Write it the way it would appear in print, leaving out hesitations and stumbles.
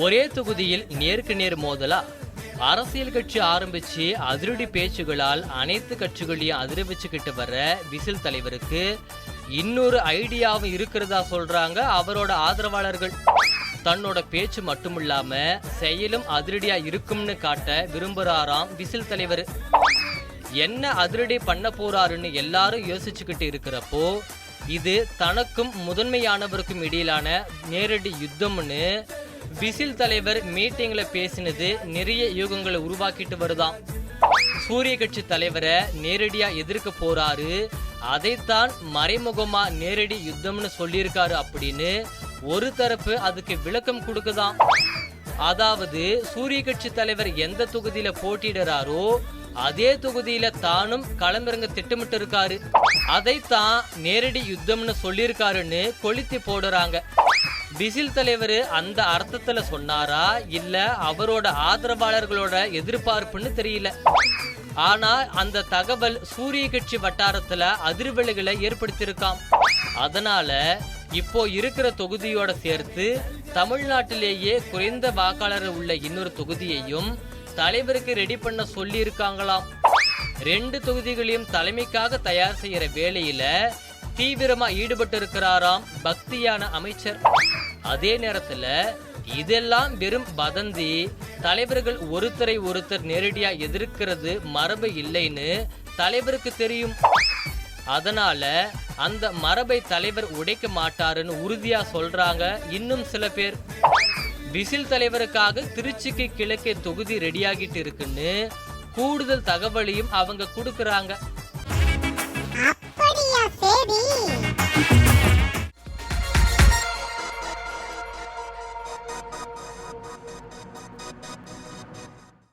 ஒரே தொகுதியில் நேருக்கு நேர் மோதலா? அரசியல் கட்சி ஆரம்பிச்சு அதிரடி பேச்சுகளால் அனைத்து கட்சிகளையும் அதிர வச்சுக்கிட்டு வர்ற விசில் தலைவருக்கு இன்னொரு ஐடியாவும் இருக்கிறதா சொல்றாங்க அவரோட ஆதரவாளர்கள். தன்னோட பேச்சு மட்டுமில்லாம செயலும் அதிரடியா இருக்கும்னு காட்ட விரும்புறாராம் விசில் தலைவர். என்ன அதிரடி பண்ண போறாருன்னு எல்லாரும் யோசிச்சுக்கிட்டு இருக்கிறப்போ இது தனக்கும் முதன்மையானவருக்கும் இடையிலான நேரடி யுத்தம்னு விசில் தலைவர் மீட்டிங்ல பேசினது நிறைய யூகங்களை உருவாக்கிட்டு வருதாம். சூரிய கட்சி தலைவரை நேரடியா எதிர்க்க போறாரு, அதைத்தான் மறைமுகமா நேரடி யுத்தம்னு சொல்லியிருக்காரு அப்படின்னு ஒரு தரப்பு அதுக்கு விளக்கம் கொடுக்குதாம். அதாவது சூரிய கட்சி தலைவர் எந்த தொகுதியில போட்டியிடுறாரோ அதே தொகுதியில தானும் களமிறங்க திட்டமிட்டு இருக்காரு, அதைத்தான் நேரடி யுத்தம்னு சொல்லியிருக்காருன்னு கொளுத்தி போடுறாங்க. விசில் தலைவர் அந்த அர்த்தத்துல சொன்னாரா இல்ல அவரோட ஆதரவாளர்களோட எதிர்பார்ப்புன்னு தெரியல. ஆனா அந்த தகவல் சூரிய கட்சி வட்டாரத்துல அதிர்வலைகளை ஏற்படுத்தியிருக்காம். அதனால இப்போ இருக்கிற தொகுதியோட சேர்த்து தமிழ்நாட்டிலேயே குறைந்த வாக்காளர் உள்ள இன்னொரு தொகுதியையும் தலைவருக்கு ரெடி பண்ண சொல்லி இருக்காங்களாம். 2 தொகுதிகளையும் தலைமைக்காக தயார் செய்யற வேலையில தீவிரமா ஈடுபட்டு இருக்கிறாராம் பக்தியான அமைச்சர். அதே நேரத்துல இதெல்லாம் வெறும் வதந்தி, தலைவர்கள் ஒருத்தரை ஒருத்தர் நேரடியா எதிர்க்கிறது மரபு இல்லைன்னு தலைவருக்கு தெரியும். அதனால அந்த மரபை தலைவர் உடைக்க மாட்டாருன்னு உறுதியா சொல்றாங்க இன்னும் சில பேர். விசில் தலைவருக்காக திருச்சிக்கு கிழக்கே தொகுதி ரெடியாகிட்டு இருக்குன்னு கூடுதல் தகவலையும் அவங்க கொடுக்கறாங்க. அப்படியா? சரி.